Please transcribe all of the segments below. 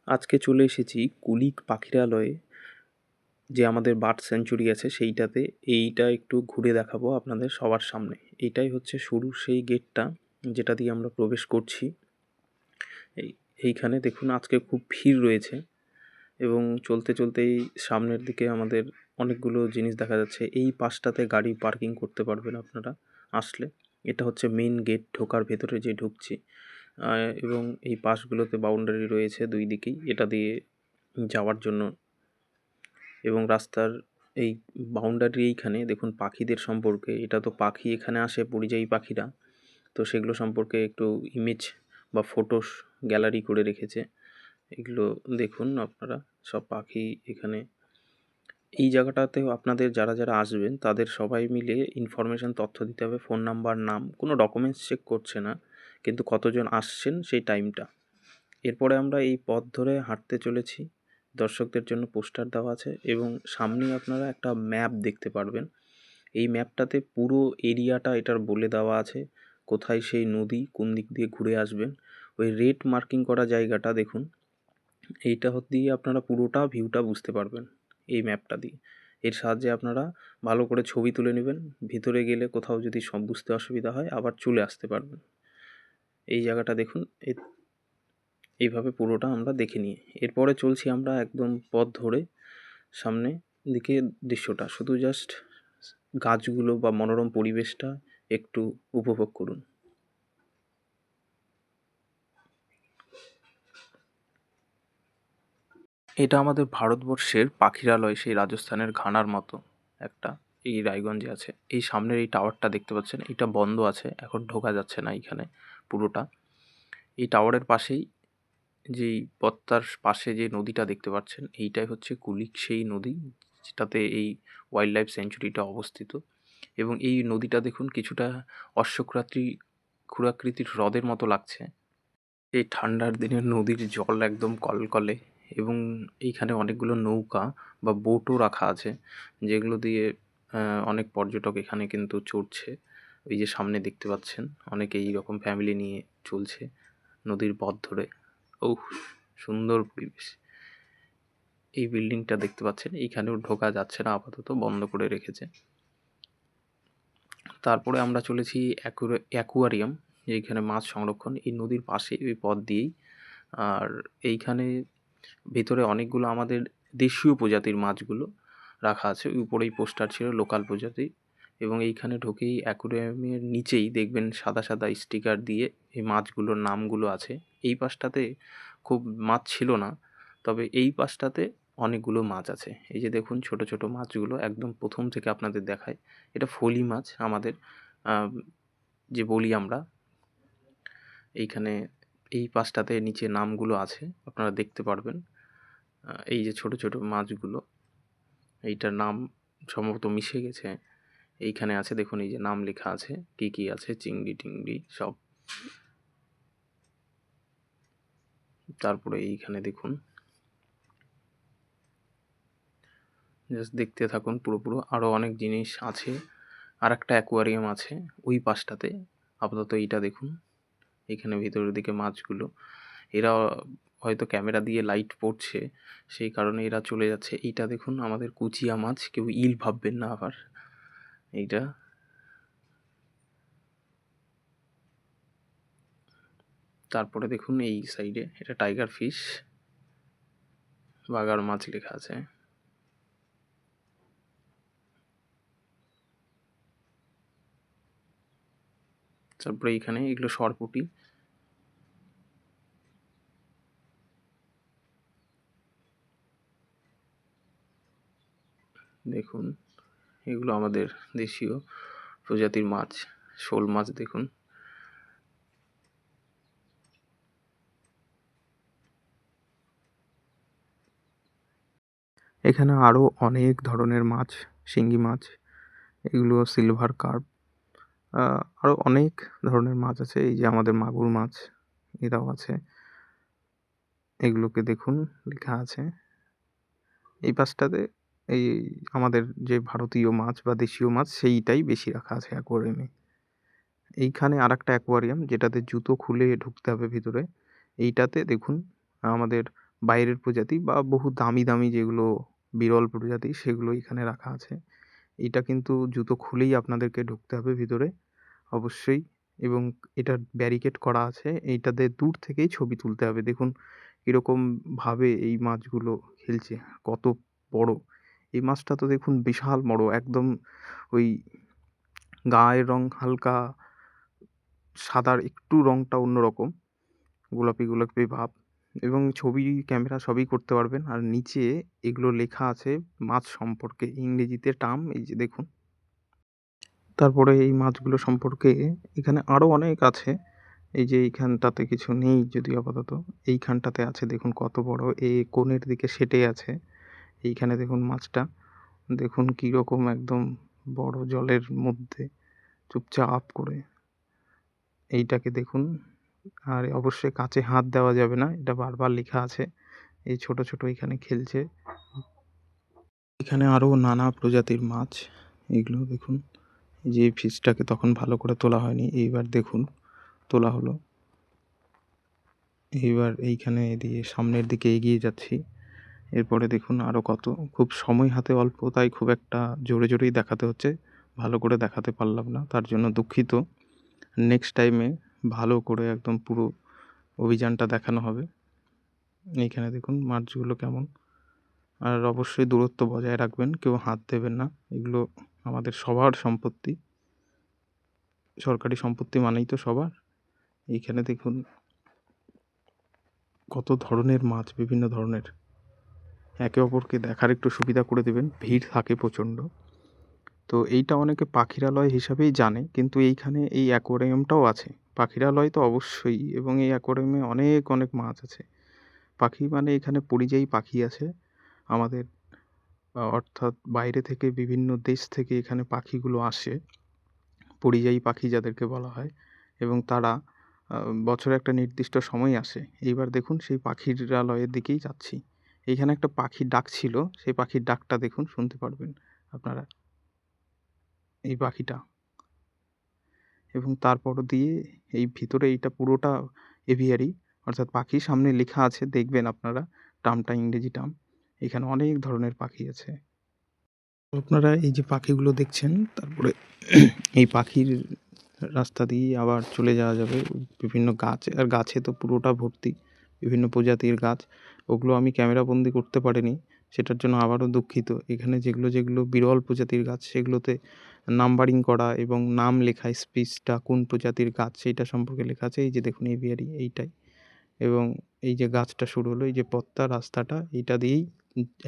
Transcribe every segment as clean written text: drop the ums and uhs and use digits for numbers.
আজকে চলে এসেছি কুলিক পাখিরালয়ে, যে আমাদের বার্ড স্যাঞ্চুরি আছে সেইটাতে। এইটা একটু ঘুরে দেখাবো আপনাদের সবার সামনে। এইটাই হচ্ছে শুরুর সেই গেটটা যেটা দিয়ে আমরা প্রবেশ করছি। এইখানে দেখুন আজকে খুব ভিড় রয়েছে এবং চলতে চলতেই সামনের দিকে আমাদের অনেকগুলো জিনিস দেখা যাচ্ছে। এই পাশটাতে গাড়ি পার্কিং করতে পারবেন আপনারা আসলে। এটা হচ্ছে মেন গেট, ঢোকার ভেতরে যে ঢুকছি। এবং এই পাশগুলোতে বাউন্ডারি রয়েছে দুই দিকেই এটা দিয়ে যাওয়ার জন্য। এবং রাস্তার এই বাউন্ডারি এইখানে দেখুন পাখিদের সম্পর্কে, এটা তো পাখি এখানে আসে পরিযায়ী পাখিরা, তো সেগুলো সম্পর্কে একটু ইমেজ বা ফটোস গ্যালারি করে রেখেছে। এগুলো দেখুন আপনারা, সব পাখি এখানে। এই জায়গাটাতেও আপনাদের যারা যারা আসবেন তাদের সবাই মিলে ইনফরমেশান তথ্য দিতে হবে, ফোন নাম্বার, নাম, কোনো ডকুমেন্টস চেক করছে না, কিন্তু কতজন আসছেন সেই টাইমটা। এরপরে আমরা এই পথ ধরে হাঁটতে চলেছি। দর্শকদের জন্য পোস্টার দেওয়া আছে এবং সামনেই আপনারা একটা ম্যাপ দেখতে পারবেন। এই ম্যাপটাতে পুরো এরিয়াটা এটার বলে দেওয়া আছে, কোথায় সেই নদী, কোন দিক দিয়ে ঘুরে আসবেন। ওই রেড মার্কিং করা জায়গাটা দেখুন, এইটা দিয়ে আপনারা পুরোটা ভিউটা বুঝতে পারবেন এই ম্যাপটা দিয়ে। এর সাহায্যে আপনারা ভালো করে ছবি তুলে নেবেন, ভিতরে গেলে কোথাও যদি সব বুঝতে অসুবিধা হয় আবার চলে আসতে পারবেন। এই জায়গাটা দেখুন, এইভাবে পুরোটা আমরা দেখে নিই। এরপরে চলছি আমরা একদম পথ ধরে সামনে দিকে। দৃশ্যটা শুধু জাস্ট গাছগুলো বা মনোরম পরিবেশটা একটু উপভোগ করুন। এটা আমাদের ভারতবর্ষের পাখিরালয়, সেই রাজস্থানের ঘানার মতো একটা, এই রায়গঞ্জে আছে। এই সামনের এই টাওয়ারটা দেখতে পাচ্ছেন, এটা বন্ধ আছে, এখন ঢোকা যাচ্ছে না এইখানে পুরোটা। এই টাওয়ারের পাশেই যেই পথটার পাশে যে নদীটা দেখতে পাচ্ছেন, এইটাই হচ্ছে কুলিক সেই নদী যেটাতে এই ওয়াইল্ড লাইফ স্যাঞ্চুরিটা অবস্থিত। এবং এই নদীটা দেখুন কিছুটা ক্ষুরাকৃতির হ্রদের মতো লাগছে। এই ঠান্ডার দিনে নদীর জল একদম কলকলে এবং এইখানে অনেকগুলো নৌকা বা বোটও রাখা আছে, যেগুলো দিয়ে অনেক পর্যটক এখানে কিন্তু চড়ছে। ওই যে সামনে দেখতে পাচ্ছেন অনেকে এইরকম ফ্যামিলি নিয়ে চলছে নদীর পথ ধরে। ওহ, সুন্দর পরিবেশ। এই বিল্ডিংটা দেখতে পাচ্ছেন, এইখানেও ঢোকা যাচ্ছে না, আপাতত বন্ধ করে রেখেছে। তারপরে আমরা চলেছি অ্যাকুয়ারিয়াম, যেখানে মাছ সংরক্ষণ, এই নদীর পাশে ওই পথ দিয়েই। আর এইখানে ভেতরে অনেকগুলো আমাদের দেশীয় প্রজাতির মাছগুলো রাখা আছে। ওই উপরেই পোস্টার ছিল লোকাল প্রজাতি। এবং এইখানে ঢুকেই অ্যাকুয়ারিয়ামের নিচেই দেখবেন সাদা সাদা স্টিকার দিয়ে এই মাছগুলোর নামগুলো আছে। এই পাশটাতে খুব মাছ ছিল না, তবে এই পাশটাতে অনেকগুলো মাছ আছে। এই যে দেখুন ছোট ছোট মাছগুলো একদম প্রথম থেকে আপনাদের দেখায়। এটা ফলি মাছ আমাদের, যে বলি আমরা। এইখানে এই পাশটাতে নিচে নামগুলো আছে, আপনারা দেখতে পারবেন। এই যে ছোট ছোট মাছগুলো, এইটার নাম সম্ভবত মিশে গেছে। এইখানে আছে দেখুন, এই যে নাম লেখা আছে, কি কি আছে, চিংড়ি টিংড়ি সব। তারপরে এইখানে দেখুন, জাস্ট দেখতে থাকুন পুরো আরও অনেক জিনিস আছে। আর একটা অ্যাকোয়ারিয়াম আছে ওই পাশটাতে। আপাতত এইটা দেখুন, এখানে ভিতরের দিকে মাছগুলো, এরা হয়তো ক্যামেরা দিয়ে লাইট পড়ছে সেই কারণে এরা চলে যাচ্ছে। এইটা দেখুন আমাদের কুচিয়া মাছ, কেউ ইল ভাববেন না আবার। এইটা তারপরে দেখুন এই সাইডে এটা টাইগার ফিশ, বাগার মাছ লেখা আছে। তারপরে এইখানে এগুলো সরপুঁটি। দেখুন এগুলো আমাদের দেশীয় প্রজাতির মাছ, শোল মাছ দেখুন। এখানে আরও অনেক ধরনের মাছ, শিঙ্গি মাছ, এগুলো সিলভার কার্প, আরও অনেক ধরনের মাছ আছে। এই যে আমাদের মাগুর মাছ, এরাও আছে। এগুলোকে দেখুন লেখা আছে এই পাশটাতে। এই আমাদের যে ভারতীয় মাছ বা দেশীয় মাছ সেইটাই বেশি রাখা আছে অ্যাকোয়ারিয়ামে। এইখানে আর একটা অ্যাকোয়ারিয়াম যেটাতে জুতো খুলে ঢুকতে হবে ভিতরে। এইটাতে দেখুন আমাদের বাইরের প্রজাতি বা বহু দামি দামি যেগুলো বিরল প্রজাতি সেগুলো এখানে রাখা আছে। এটা কিন্তু জুতো খুলেই আপনাদেরকে ঢুকতে হবে ভিতরে অবশ্যই, এবং এটার ব্যারিকেড করা আছে। এইটাতে দূর থেকেই ছবি তুলতে হবে। দেখুন কিরকমভাবে এই মাছগুলো খেলছে, কত বড়! এই মাছটা তো দেখুন বিশাল বড়, একদম ওই গায়ের রং হালকা সাদার একটু রংটা অন্যরকম, গোলাপি গোলাপি ভাব, এবং ছবি ক্যামেরা সবই করতে পারবেন। আর নিচে এগুলো লেখা আছে মাছ সম্পর্কে ইংরেজিতে টার্ম, এই যে দেখুন। তারপরে এই মাছগুলো সম্পর্কে এখানে আরও অনেক আছে। এই যে এইখানটাতে কিছু নেই যদিও আপাতত, এইখানটাতে আছে দেখুন কত বড়, কোণের দিকে সেটে আছে। এইখানে দেখুন মাছটা, দেখুন কীরকম একদম বড় জলের মধ্যে চুপচাপ করে এইটাকে দেখুন। আর অবশ্যই কাছে হাত দেওয়া যাবে না, এটা বারবার লেখা আছে। এই ছোট ছোট এখানে খেলছে। এখানে আরও নানা প্রজাতির মাছ, এগুলো দেখুন। যে ফিশটাকে তখন ভালো করে তোলা হয়নি, এইবার দেখুন তোলা হলো। এইবার এইখানে দিয়ে সামনের দিকে এগিয়ে যাচ্ছি। এরপরে দেখুন আরও কত, খুব সময় হাতে অল্প, তাই খুব একটা জোরে জোরেই দেখাতে হচ্ছে, ভালো করে দেখাতে পারলাম না, তার জন্য দুঃখিত। নেক্সট টাইমে ভালো করে একদম পুরো অভিযানটা দেখানো হবে। এইখানে দেখুন মাছগুলো কেমন। আর অবশ্যই দূরত্ব বজায় রাখবেন, কেউ হাত দেবেন না, এগুলো আমাদের সবার সম্পত্তি। সরকারি সম্পত্তি মানেই তো সবার। এইখানে দেখুন কত ধরনের মাছ, বিভিন্ন ধরনের। একে অপরকে দেখার একটু সুবিধা করে দেবেন, ভিড় থাকে প্রচণ্ড। তো এইটা অনেকে পাখিরালয় হিসাবেই জানে, কিন্তু এইখানে এই অ্যাকোয়ারিয়ামটাও আছে। পাখিরালয় তো অবশ্যই, এবং এই অ্যাকোয়ারিয়ামে অনেক অনেক মাছ আছে। পাখি মানে এখানে পরিযায়ী পাখি আছে আমাদের, অর্থাৎ বাইরে থেকে বিভিন্ন দেশ থেকে এখানে পাখিগুলো আসে, পরিযায়ী পাখি যাদেরকে বলা হয়, এবং তারা বছরে একটা নির্দিষ্ট সময় আসে। এইবার দেখুন সেই পাখিরালয়ের দিকেই যাচ্ছি। এইখানে একটা পাখির ডাক ছিল, সেই পাখির ডাকটা দেখুন, শুনতে পারবেন আপনারা এই পাখিটা। এবং তারপর দিয়ে এই ভিতরে এইটা পুরোটা এভিয়ারি, অর্থাৎ পাখি। সামনে লেখা আছে, দেখবেন আপনারা, টার্মটা ইংরেজি টার্ম। এখানে অনেক ধরনের পাখি আছে। আপনারা এই যে পাখিগুলো দেখছেন, তারপরে এই পাখির রাস্তা দিয়ে আবার চলে যাওয়া যাবে বিভিন্ন গাছ, আর গাছে তো পুরোটা ভর্তি বিভিন্ন প্রজাতির গাছ। ওগুলো আমি ক্যামেরা বন্দি করতে পারিনি, সেটার জন্য আবারও দুঃখিত। এখানে যেগুলো যেগুলো বিরল প্রজাতির গাছ সেগুলোতে নাম্বারিং করা এবং নাম লেখা, স্পিসটা কোন প্রজাতির গাছ সেইটা সম্পর্কে লেখা আছে। এই যে দেখুন এভিয়ারি এইটাই, এবং এই যে গাছটা শুরু হলো, এই যে পথটা, রাস্তাটা, এইটা দিয়েই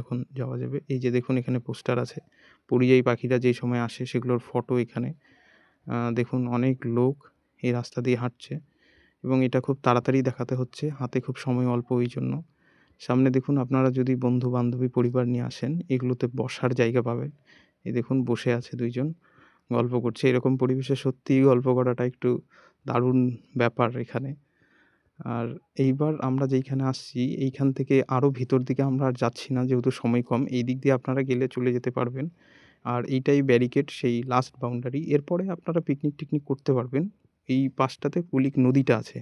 এখন যাওয়া যাবে। এই যে দেখুন এখানে পোস্টার আছে, পরিযায়ী পাখিরা যেই সময় আসে সেগুলোর ফটো এখানে। দেখুন অনেক লোক এই রাস্তা দিয়ে হাঁটছে, এবং এটা খুব তাড়াতাড়ি দেখাতে হচ্ছে, হাতে খুব সময় অল্প, ওই জন্য। সামনে দেখুন, আপনারা যদি বন্ধু বান্ধবী পরিবার নিয়ে আসেন, এগুলোতে বসার জায়গা পাবেন। এই দেখুন বসে আছে দুইজন, গল্প করছে। এরকম পরিবেশে সত্যিই গল্প করাটা একটু দারুণ ব্যাপার এখানে। আর এইবার আমরা যেইখানে আসছি, এইখান থেকে আরও ভিতর দিকে আমরা আর যাচ্ছি না, যেহেতু সময় কম। এই দিক দিয়ে আপনারা গেলে চলে যেতে পারবেন। আর এইটাই ব্যারিকেড, সেই লাস্ট বাউন্ডারি। এরপরে আপনারা পিকনিক টিকনিক করতে পারবেন। এই পাশটাতে কুলিক নদীটা আছে,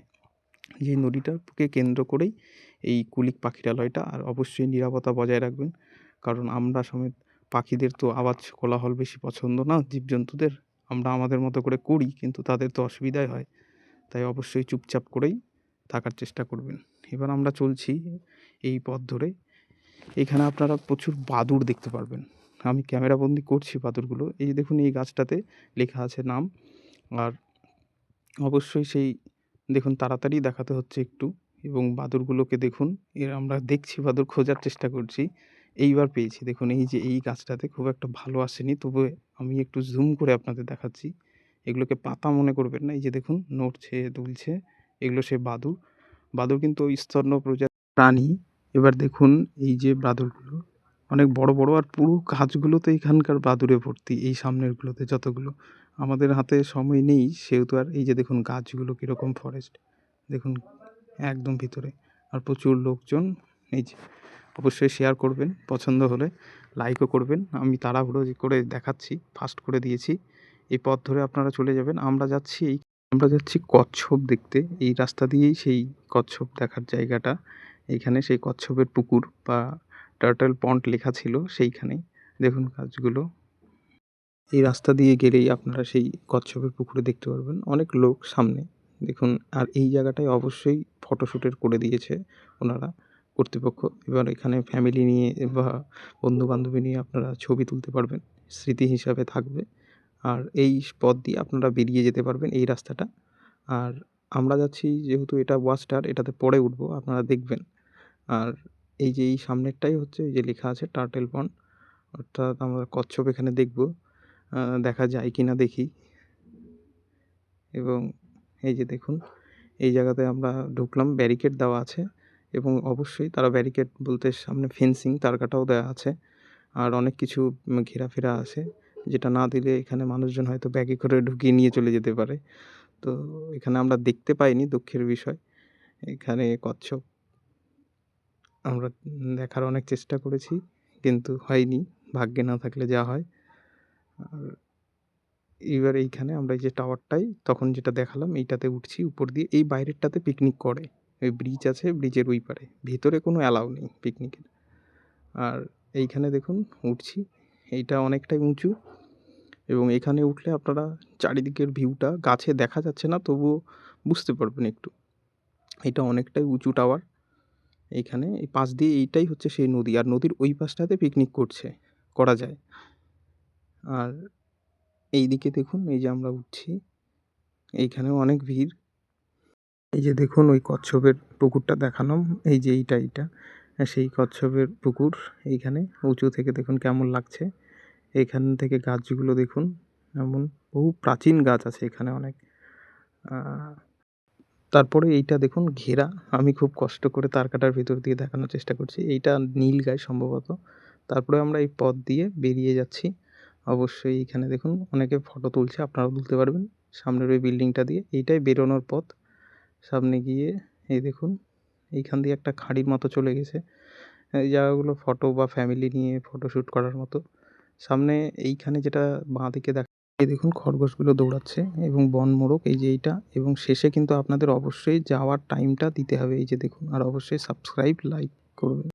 যে নদীটাকে কেন্দ্র করেই এই কুলিক পাখিরালয়টা। আর অবশ্যই নিরাপত্তা বজায় রাখবেন, কারণ আমরা সমেত পাখিদের তো আওয়াজ কোলাহল বেশি পছন্দ না, জীবজন্তুদের। আমরা আমাদের মতো করে করি, কিন্তু তাদের তো অসুবিধাই হয়, তাই অবশ্যই চুপচাপ করেই থাকার চেষ্টা করবেন। এবার আমরা চলছি এই পথ ধরে। এখানে আপনারা প্রচুর বাদুড় দেখতে পারবেন, আমি ক্যামেরাবন্দি করছি বাদুড়গুলো। এই যে দেখুন এই গাছটাতে লেখা আছে নাম। আর অবশ্যই সেই দেখুন তাড়াতাড়ি দেখাতে হচ্ছে একটু, এবং বাদুড়গুলোকে দেখুন, আমরা দেখছি, বাদুড় খোঁজার চেষ্টা করছি। এইবার পেয়েছি, দেখুন এই যে এই গাছটাতে খুব একটা ভালো আসেনি, তবু আমি একটু জুম করে আপনাদের দেখাচ্ছি। এগুলোকে পাতা মনে করবেন না, এই যে দেখুন নড়ছে দুলছে, এগুলো সে বাদুড়। বাদুড় কিন্তু স্তন্য প্রজাতির প্রাণী। এবার দেখুন এই যে বাদুড়গুলো অনেক বড় বড়, আর পুরো গাছগুলোতে এখানকার বাদুড়ে ভর্তি, এই সামনেরগুলোতে যতগুলো। আমাদের হাতে সময় নেই সেহেতু। আর এই যে দেখুন গাছগুলো কীরকম, ফরেস্ট দেখুন একদম ভিতরে, আর প্রচুর লোকজন। এই যে অবশ্যই শেয়ার করবেন, পছন্দ হলে লাইকও করবেন। আমি তাড়াহুড়ো করে দেখাচ্ছি, ফাস্ট করে দিয়েছি। এই পথ ধরে আপনারা চলে যাবেন। আমরা যাচ্ছি কচ্ছপ দেখতে, এই রাস্তা দিয়েই সেই কচ্ছপ দেখার জায়গাটা। এইখানে সেই কচ্ছপের পুকুর বা টার্টল পন্ড লেখা ছিল সেইখানেই। দেখুন গাছগুলো। এই রাস্তা দিয়ে গেলেই আপনারা সেই কচ্ছপের পুকুরে দেখতে পারবেন। অনেক লোক সামনে দেখুন। আর এই জায়গাটায় অবশ্যই ফটোশ্যুটের করে দিয়েছে ওনারা, কর্তৃপক্ষ। এবার এখানে ফ্যামিলি নিয়ে বা বন্ধু-বান্ধবী নিয়ে আপনারা ছবি তুলতে পারবেন, স্মৃতি হিসাবে থাকবে। আর এই পথ দিয়ে আপনারা বেরিয়ে যেতে পারবেন, এই রাস্তাটা। আর আমরা যাচ্ছি যেহেতু এটা ওয়াচ টাওয়ার, এটাতে পরে উঠবো, আপনারা দেখবেন। আর এই যে এই সামনেরটাই হচ্ছে এই যে লেখা আছে টার্টেল পন্ড, অর্থাৎ আমরা কচ্ছপ এখানে দেখব। দেখা যায় কি না দেখি। এবং এই যে দেখুন, এই জায়গাতে আমরা ঢুকলাম, ব্যারিকেড দেওয়া আছে এবং অবশ্যই তারা ব্যারিকেড বলতে সামনে ফেন্সিং তারকাটাও দেওয়া আছে। আর অনেক কিছু ঘেরাফেরা আছে, যেটা না দিলে এখানে মানুষজন হয়তো ব্যাগে করে ঢুকিয়ে নিয়ে চলে যেতে পারে। তো এখানে আমরা দেখতে পাইনি, দুঃখের বিষয়। এখানে কচ্ছপ আমরা দেখার অনেক চেষ্টা করেছি, কিন্তু হয়নি, ভাগ্যে না থাকলে যা হয়। আর এবার এইখানে আমরা এই যে টাওয়ারটায় তখন যেটা দেখালাম, এইটাতে উঠছি উপর দিয়ে। এই বাইরেরটাতে পিকনিক করে, ওই ব্রিজ আছে, ব্রিজের ওই পারে। ভেতরে কোনো অ্যালাউ নেই পিকনিকের। আর এইখানে দেখুন উঠছি, এইটা অনেকটাই উঁচু এবং এখানে উঠলে আপনারা চারিদিকের ভিউটা গাছে দেখা যাচ্ছে না, তবুও বুঝতে পারবেন একটু। এটা অনেকটাই উঁচু টাওয়ার। এইখানে এই পাশ দিয়ে এইটাই হচ্ছে সেই নদী, আর নদীর ওই পাশটাতে পিকনিক করা যায়। আর এইদিকে দেখুন, এই যে আমরা উঠছি, এইখানেও অনেক ভিড়। এই যে দেখুন ওই কচ্ছপের পুকুরটা দেখালাম, এই যে এইটা সেই কচ্ছপের পুকুর। এইখানে উঁচু থেকে দেখুন কেমন লাগছে। এইখান থেকে গাছগুলো দেখুন, এমন বহু প্রাচীন গাছ আছে এখানে অনেক। তারপরে এইটা দেখুন ঘেরা, আমি খুব কষ্ট করে তার কাটার ভিতর দিয়ে দেখানোর চেষ্টা করছি। এইটা নীল গাছ সম্ভবত। তারপরে আমরা এই পথ দিয়ে বেরিয়ে যাচ্ছি। অবশ্যই এইখানে দেখুন অনেকে ফটো তুলছে, আপনারাও তুলতে পারবেন সামনের ওই বিল্ডিংটা দিয়ে। এইটাই বেরোনোর পথ। সামনে গিয়ে এই দেখুন, এইখান দিয়ে একটা খাঁড়ির মতো চলে গেছে। এই জায়গাগুলো ফটো বা ফ্যামিলি নিয়ে ফটোশ্যুট করার মতো। সামনে এইখানে যেটা বাঁদিকে এই দেখুন খরগোশগুলো দৌড়াচ্ছে এবং বনমোরগ, এই যে এইটা। এবং শেষে কিন্তু আপনাদের অবশ্যই যাওয়ার টাইমটা দিতে হবে, এই যে দেখুন। আর অবশ্যই সাবস্ক্রাইব, লাইক করবেন।